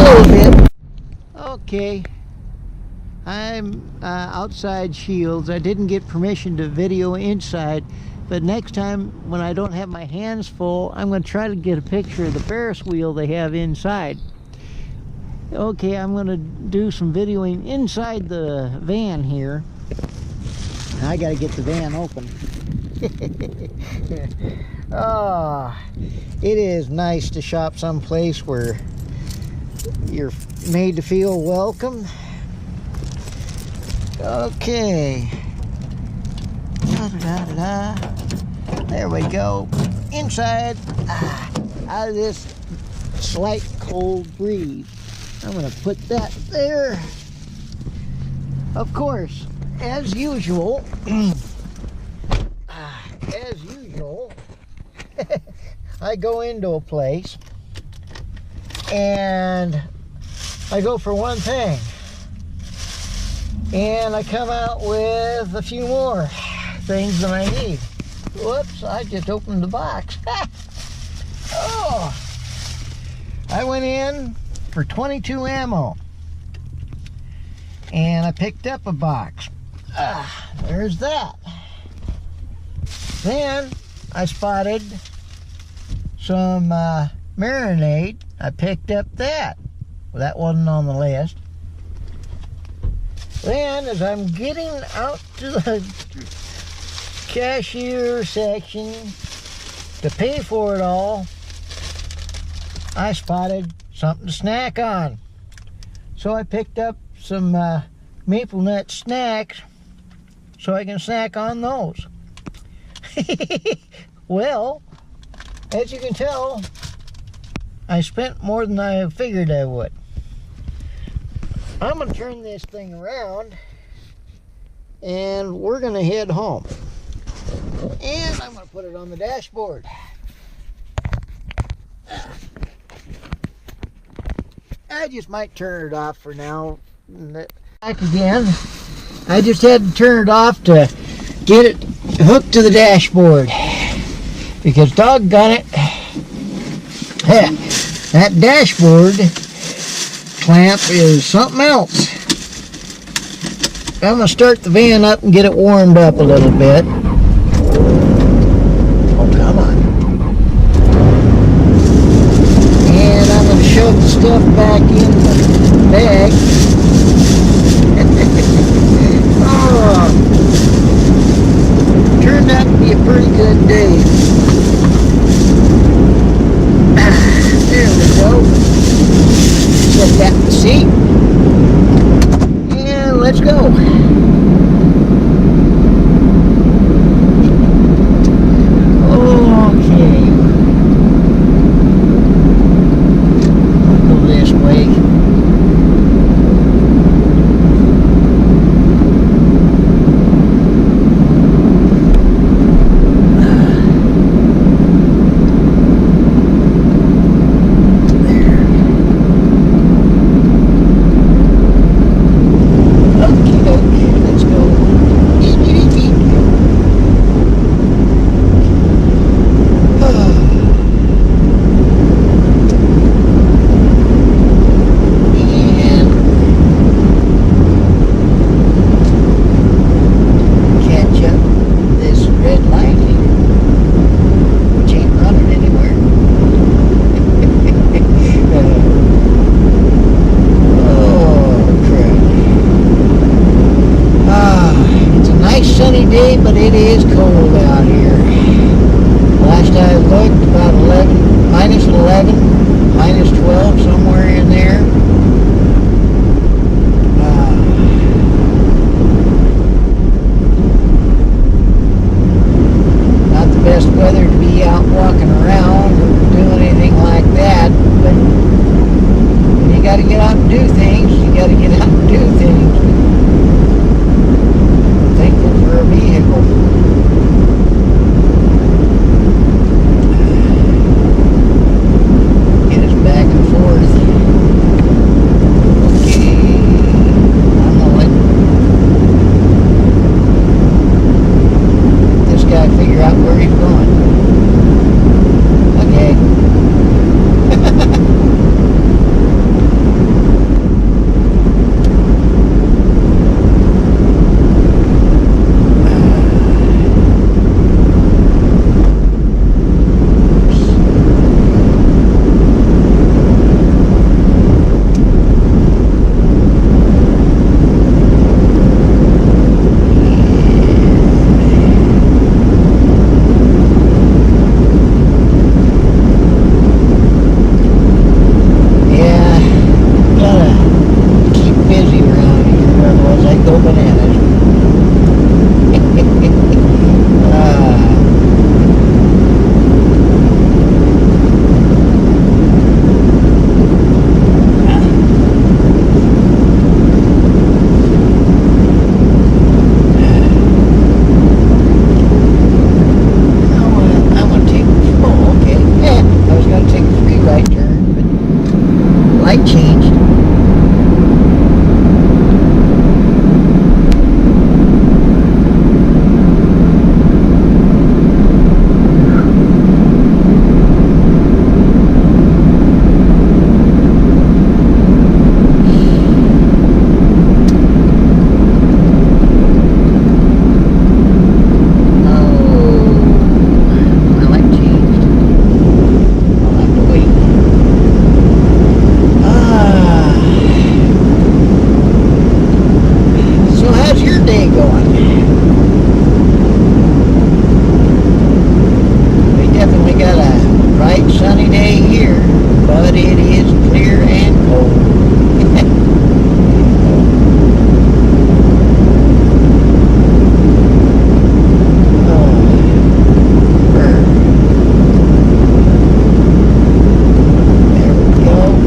little bit. Okay, I'm outside Scheels. I didn't get permission to video inside, but next time when I don't have my hands full, I'm going to try to get a picture of the Ferris wheel they have inside. Okay, I'm going to do some videoing inside the van here. I got to get the van open. Oh, it is nice to shop someplace where you're made to feel welcome. Okay. There we go. Inside, out of this slight cold breeze. I'm going to put that there. Of course, as usual, I go into a place and I go for one thing and I come out with a few more things than I need. Whoops, I just opened the box. Oh, I went in for 22 ammo and I picked up a box. There's that. Then I spotted some marinade. I picked up that. Well, that wasn't on the list. Then as I'm getting out to the cashier section to pay for it all, I spotted something to snack on. So I picked up some maple nut snacks so I can snack on those. Well, as you can tell, I spent more than I figured I would. I'm going to turn this thing around and we're going to head home. And I'm going to put it on the dashboard. I just might turn it off for now. Back again. I just had to turn it off to get it hooked to the dashboard. Because doggone it, that dashboard clamp is something else. I'm going to start the van up and get it warmed up a little bit. Oh, come on. And I'm going to shove the stuff back in the bag. Oh, turned out to be a pretty good day. There we go. Set that in the seat. And let's go. Okay. I'll go this way. Okay. light changed. Sunny day here, but it is clear and cold. There we go.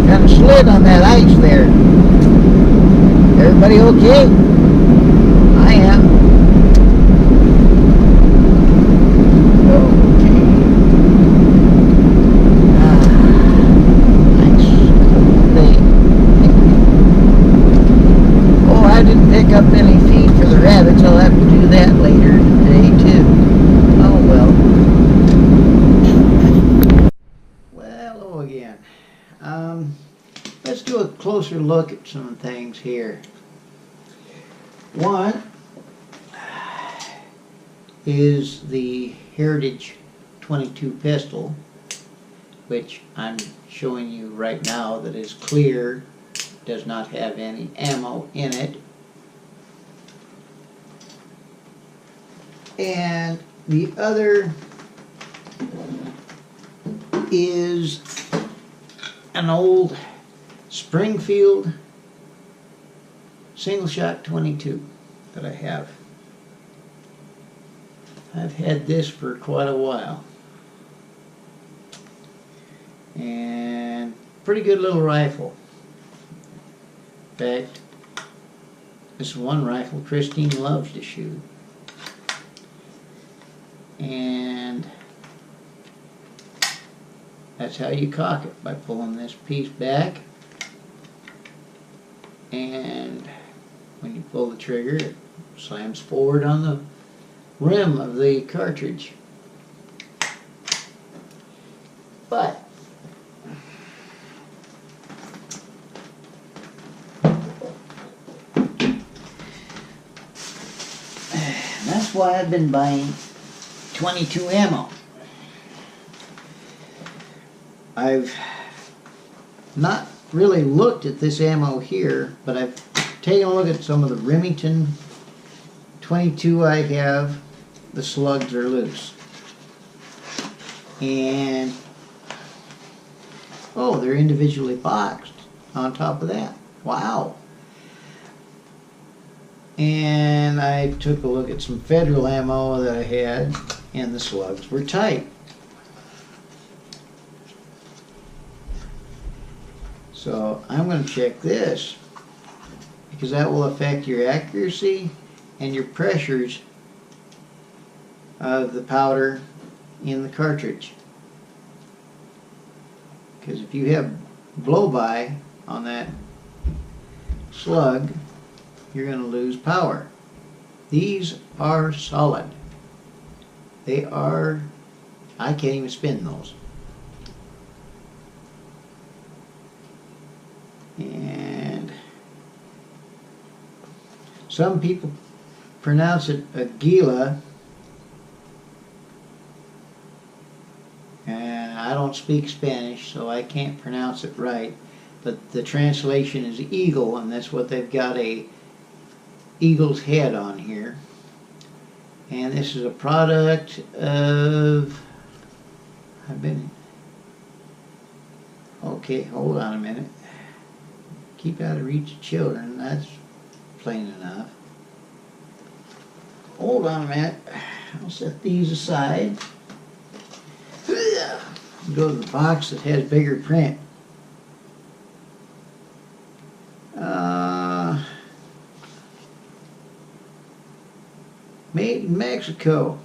Kind of slid on that ice there. Everybody okay? I am. Okay. Nice day. Oh, I didn't pick up any feed for the rabbits. I'll have to do that later today too. Oh well. Hello again. Let's do a closer look at some things here. One is the Heritage 22 pistol, which I'm showing you right now that is clear, does not have any ammo in it. And the other is an old Springfield single shot 22 that I have. I've had this for quite a while. And pretty good little rifle. In fact, this is one rifle Christine loves to shoot. And that's how you cock it, by pulling this piece back, and when you pull the trigger it slams forward on the rim of the cartridge. But that's why I've been buying 22 ammo. I've not really looked at this ammo here, but I've taken a look at some of the Remington 22 I have. The slugs are loose. And, oh, they're individually boxed on top of that. Wow. And I took a look at some Federal ammo that I had, and the slugs were tight. So I'm going to check this, because that will affect your accuracy and your pressures of the powder in the cartridge. Because if you have blow-by on that slug, you're going to lose power. These are solid. They are, I can't even spin those. And some people pronounce it Aguila, don't speak Spanish, so I can't pronounce it right. But the translation is eagle, and that's what they've got, a eagle's head on here. And this is a product of, okay, hold on a minute. Keep out of reach of children, that's plain enough. Hold on a minute. I'll set these aside. Go to the box that has bigger print. Made in Mexico.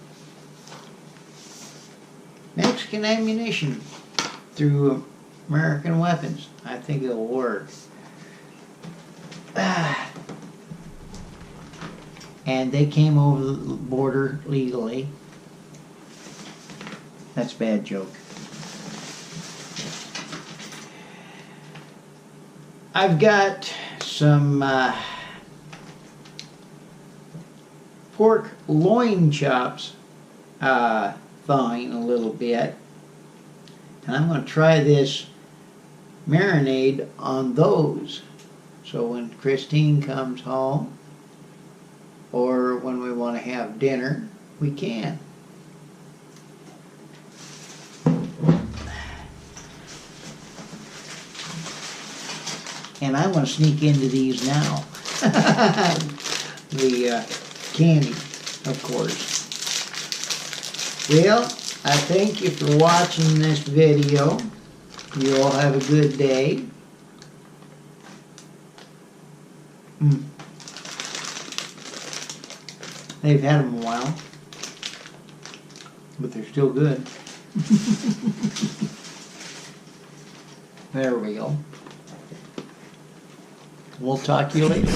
Mexican ammunition through American weapons. I think it'll work. And they came over the border legally. That's a bad joke. I've got some pork loin chops thawing a little bit. And I'm going to try this marinade on those. So when Christine comes home, or when we want to have dinner, we can. And I'm going to sneak into these now. The candy, of course. Well, I thank you for watching this video. You all have a good day. They've had them a while, but they're still good. There we go. We'll talk to you later.